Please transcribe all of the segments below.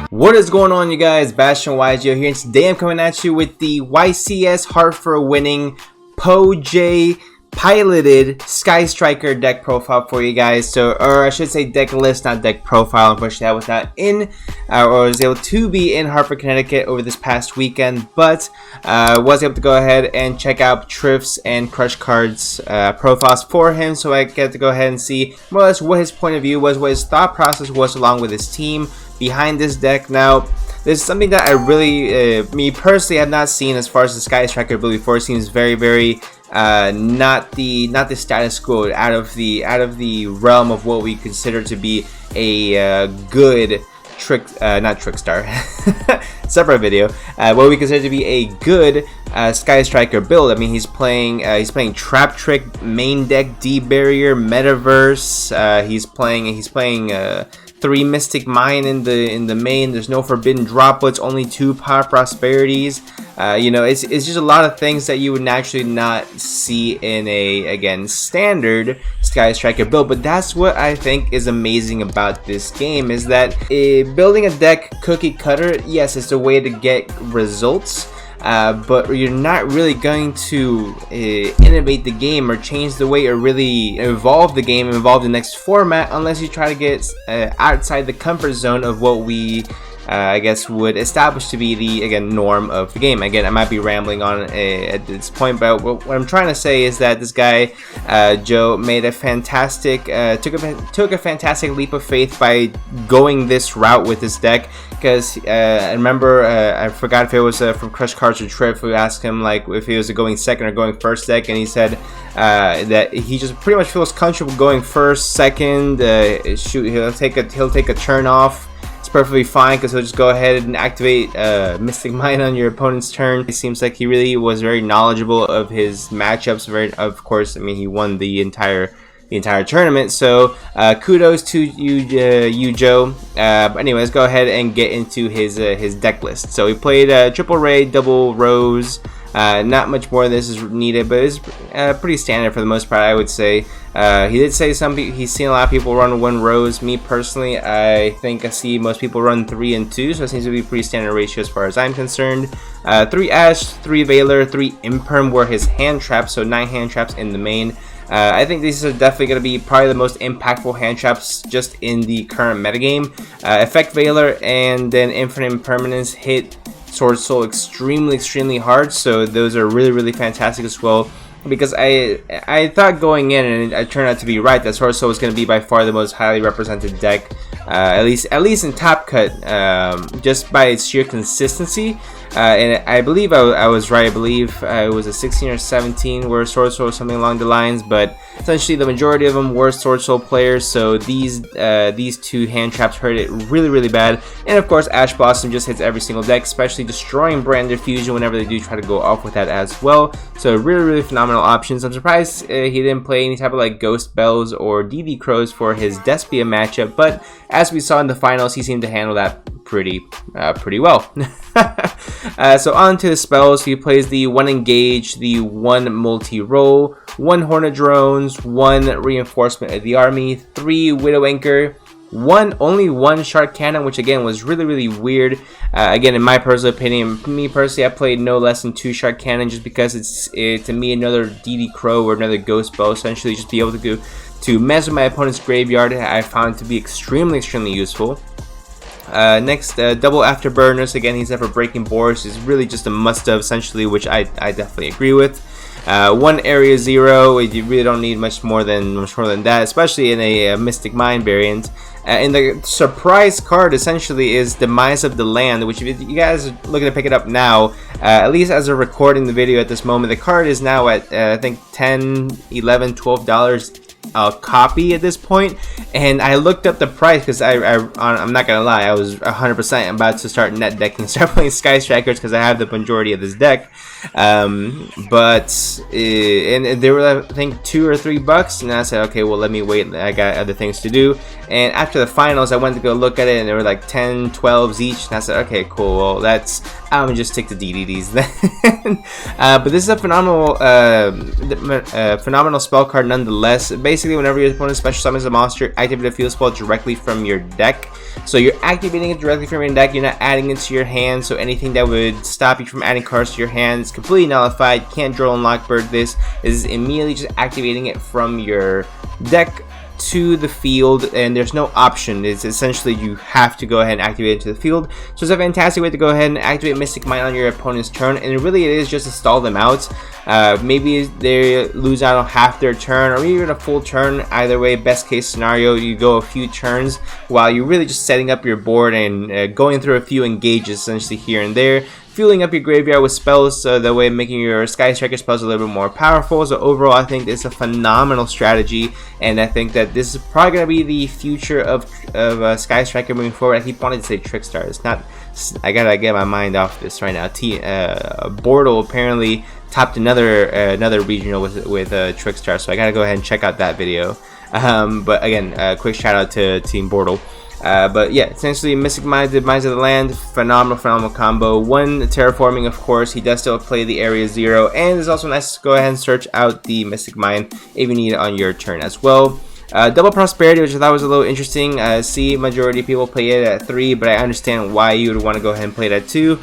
What is going on, you guys? Bastion YGO here, and today I'm coming at you with the YCS Hartford winning Poe Jiang piloted Sky Striker deck profile for you guys. So, or I should say deck list, not deck profile. Unfortunately, I was not in, or was able to be in Hartford, Connecticut over this past weekend, but was able to go ahead and check out Triff's and Crush Card's profiles for him. So I get to go ahead and see more or less what his point of view was, what his thought process was, along with his team behind this deck. Now, this is something that I really, me personally, have not seen as far as the Sky Striker ability before. It seems very not the status quo, out of the realm of what we consider to be a good not trickstar separate video, what we consider to be a good Sky Striker build. I mean, he's playing Trap Trick, main deck, D Barrier, Metaverse. He's playing 3 Mystic Mine in the main. There's no Forbidden Droplets, only 2 Power Prosperities. You know, it's just a lot of things that you would naturally not see in a, again, standard Sky Striker build. But that's what I think is amazing about this game, is that building a deck cookie cutter, yes, it's a way to get results. But you're not really going to innovate the game or change the way, or really evolve the game, evolve the next format, unless you try to get outside the comfort zone of what we I guess would establish to be the, again, norm of the game. Again, I might be rambling on at this point, but what I'm trying to say is that this guy Joe made a fantastic took a fantastic leap of faith by going this route with this deck. Because I remember, I forgot if it was from Crush Cards or Triff, who asked him like if he was going second or going first deck, and he said that he just pretty much feels comfortable going first, second. Shoot, he'll take a turn off. It's perfectly fine, because he'll just go ahead and activate Mystic Mine on your opponent's turn. It seems like he really was very knowledgeable of his matchups. Of course, I mean, he won the entire tournament, so kudos to you Joe. But anyway, let's go ahead and get into his deck list. So he played triple Ray, double Rose. Not much more of this is needed, but it's pretty standard for the most part, I would say. He did say he's seen a lot of people run 1 Rose. Me personally, I think I see most people run 3 and 2, so it seems to be pretty standard ratio as far as I'm concerned. 3 Ash, 3 Valor, 3 Imperm were his hand traps, so 9 hand traps in the main. I think these are definitely going to be probably the most impactful hand traps just in the current metagame. Effect Valor and then Infinite Impermanence hit Sword Soul extremely hard, so those are really fantastic as well. Because I thought going in, and it turned out to be right, that Sword Soul was going to be by far the most highly represented deck, at least in Top Cut, just by its sheer consistency. And I believe I was right. I believe it was a 16 or 17 where Sword Soul or something along the lines, but essentially the majority of them were Sword Soul players, so these 2 hand traps hurt it really bad. And of course, Ash Blossom just hits every single deck, especially destroying Branded Fusion whenever they do try to go off with that as well. So really phenomenal options. I'm surprised he didn't play any type of like Ghost Bells or DD Crows for his Despia matchup, but as we saw in the finals, he seemed to handle that pretty well. So on to the spells. He plays the 1 Engage, the 1 Multi-Roll, 1 Hornet Drones, 1 Reinforcement of the Army, 3 Widow Anchor, only 1 Shark Cannon, which again was really weird. Again, in my personal opinion, me personally, I played no less than 2 Shark Cannon, just because it's to me another DD Crow or another Ghost Bow. Essentially, just be able to mess with my opponent's graveyard. I found it to be extremely useful. Next, double Afterburners. Again, he's never breaking boards. Is really just a must-have, essentially, which I definitely agree with. 1 Area 0. You really don't need much more than that, especially in a Mystic Mine variant. And the surprise card essentially is Demise of the Land, which if you guys are looking to pick it up now, at least as we're recording the video at this moment, the card is now at I think $10, $11, $12 a copy at this point. And I looked up the price because I'm not gonna lie, I was 100% about to start net decking, start playing Sky Strikers because I have the majority of this deck. But they were, I think, $2 or $3, and I said, okay, well, let me wait, I got other things to do. And after the finals, I went to go look at it, and they were like 10, 12s each, and I said, okay, cool, well, I'm gonna just stick to DDDs then. But this is a phenomenal spell card nonetheless. Basically, basically whenever your opponent special summons a monster, activate a field spell directly from your deck. So you're activating it directly from your deck, you're not adding it to your hand, so anything that would stop you from adding cards to your hand is completely nullified. Can't draw and lockbird this. Is immediately just activating it from your deck to the field, and there's no option. It's essentially you have to go ahead and activate it to the field. So it's a fantastic way to go ahead and activate Mystic Mine on your opponent's turn, and really it is just to stall them out. Maybe they lose out on half their turn or even a full turn. Either way, best case scenario, you go a few turns while you're really just setting up your board and going through a few engages essentially here and there, fueling up your graveyard with spells, so that way making your Sky Striker spells a little bit more powerful. So overall, I think it's a phenomenal strategy, and I think that this is probably going to be the future of Sky Striker moving forward. I keep wanting to say Trickstar. It's not. I gotta get my mind off this right now. Bortle apparently topped another regional with Trickstar, so I gotta go ahead and check out that video. But again, quick shout out to Team Bortle. But yeah, essentially Mystic Mine, the Mines of the Land, phenomenal combo. One terraforming, of course. He does still play the Area 0, and it's also nice to go ahead and search out the Mystic Mine if you need it on your turn as well. Double Prosperity, which I thought was a little interesting. See, majority of people play it at 3, but I understand why you would want to go ahead and play it at 2.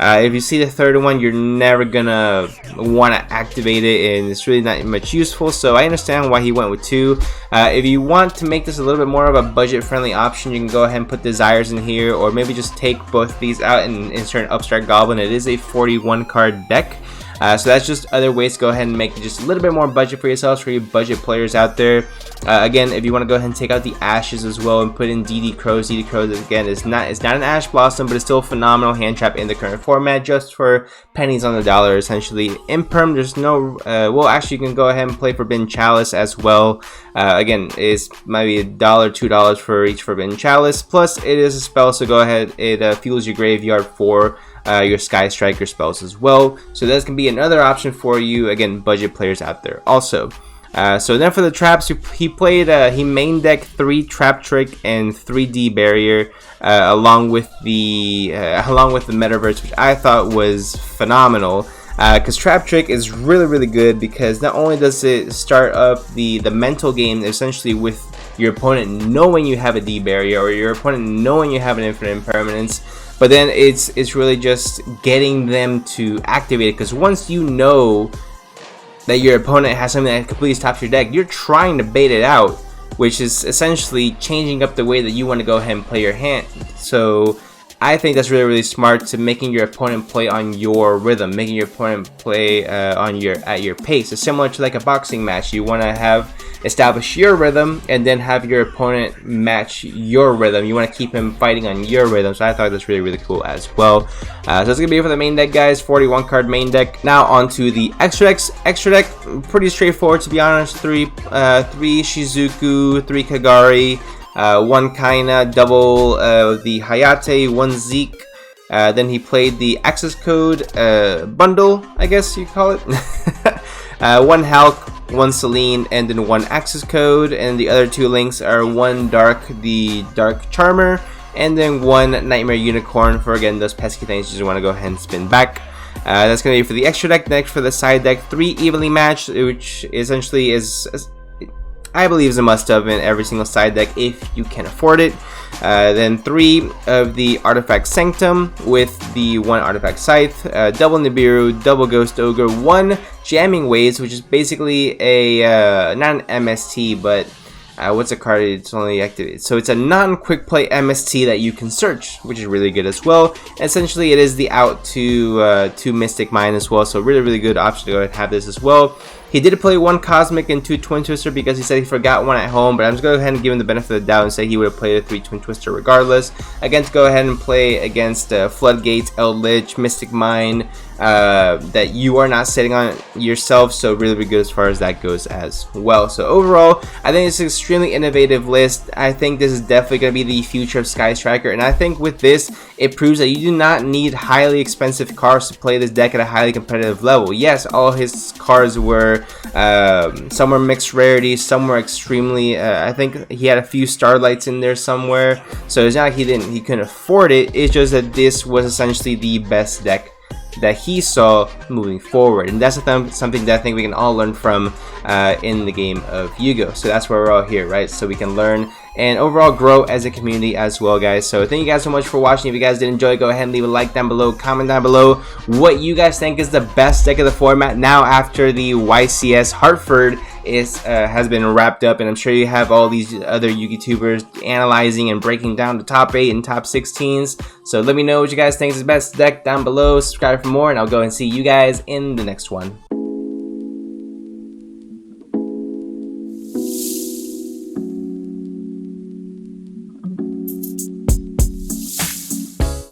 If you see the third one, you're never gonna want to activate it, and it's really not much useful, so I understand why he went with 2. If you want to make this a little bit more of a budget-friendly option, you can go ahead and put Desires in here, or maybe just take both these out and insert an Upstart Goblin. It is a 41 card deck. So that's just other ways to go ahead and make just a little bit more budget for yourselves, for you budget players out there. Again, if you want to go ahead and take out the Ashes as well and put in DD Crows. DD Crows, again, it's not an Ash Blossom, but it's still a phenomenal hand trap in the current format, just for pennies on the dollar, essentially. Imperm, there's no, well, actually, you can go ahead and play Forbidden Chalice as well. Again, it's maybe $1, $2 for each Forbidden Chalice, plus it is a spell, so go ahead, it fuels your graveyard for your Sky Striker spells as well. So that can be another option for you, again, budget players out there also. So then for the traps, he played, he main deck 3 Trap Trick and 3D Barrier, along with the Metaverse, which I thought was phenomenal. Because Trap Trick is really good, because not only does it start up the mental game essentially with your opponent knowing you have a D barrier, or your opponent knowing you have an infinite impermanence, but then it's really just getting them to activate it, because once you know that your opponent has something that completely stops your deck, you're trying to bait it out, which is essentially changing up the way that you want to go ahead and play your hand. So I think that's really smart, to making your opponent play on your rhythm, making your opponent play at your pace. It's similar to like a boxing match. You want to establish your rhythm and then have your opponent match your rhythm. You want to keep him fighting on your rhythm. So I thought that's really cool as well. So that's gonna be it for the main deck, guys. 41 card main deck. Now on to the extra decks. Extra deck, pretty straightforward to be honest. 3 Shizuku, 3 Kagari, 1 Kaina, double the Hayate, 1 Zeke. Then he played the Access Code bundle, I guess you call it. 1 Hulk, 1 Celine, and then 1 Access Code. And the other 2 links are 1 Dark, the Dark Charmer, and then 1 Nightmare Unicorn for, again, those pesky things you just want to go ahead and spin back. That's going to be for the extra deck. Next for the side deck, 3 Evenly Matched, which essentially is, I believe, is a must-have in every single side deck if you can afford it. Then 3 of the Artifact Sanctum with the 1 Artifact Scythe, double Nibiru, double Ghost Ogre, 1 Jamming Waves, which is basically a, not an MST, but what's a card it's only activated? So it's a non-quick play MST that you can search, which is really good as well. Essentially, it is the out to Mystic Mine as well, so really good option to go ahead and have this as well. He did play 1 Cosmic and 2 Twin Twister because he said he forgot 1 at home, but I'm just going to go ahead and give him the benefit of the doubt and say he would have played a 3 Twin Twister regardless. Again, to go ahead and play against Floodgates, Eldritch, Mystic Mine, that you are not setting on yourself, so really good as far as that goes as well. So overall, I think it's an extremely innovative list. I think this is definitely going to be the future of Sky Striker, and I think with this, it proves that you do not need highly expensive cards to play this deck at a highly competitive level. Yes, all his cards were some were mixed rarity, some were extremely, I think he had a few Starlights in there somewhere, so it's not like he couldn't afford it. It's just that this was essentially the best deck that he saw moving forward. And that's something that I think we can all learn from in the game of Yu-Gi-Oh! So that's why we're all here, right? So we can learn and overall grow as a community as well, guys. So thank you guys so much for watching. If you guys did enjoy, go ahead and leave a like down below, comment down below what you guys think is the best deck of the format now after the YCS Hartford has been wrapped up, and I'm sure you have all these other YouTubers analyzing and breaking down the top 8 and top 16s. So let me know what you guys think is the best deck down below. Subscribe for more, and I'll go and see you guys in the next one.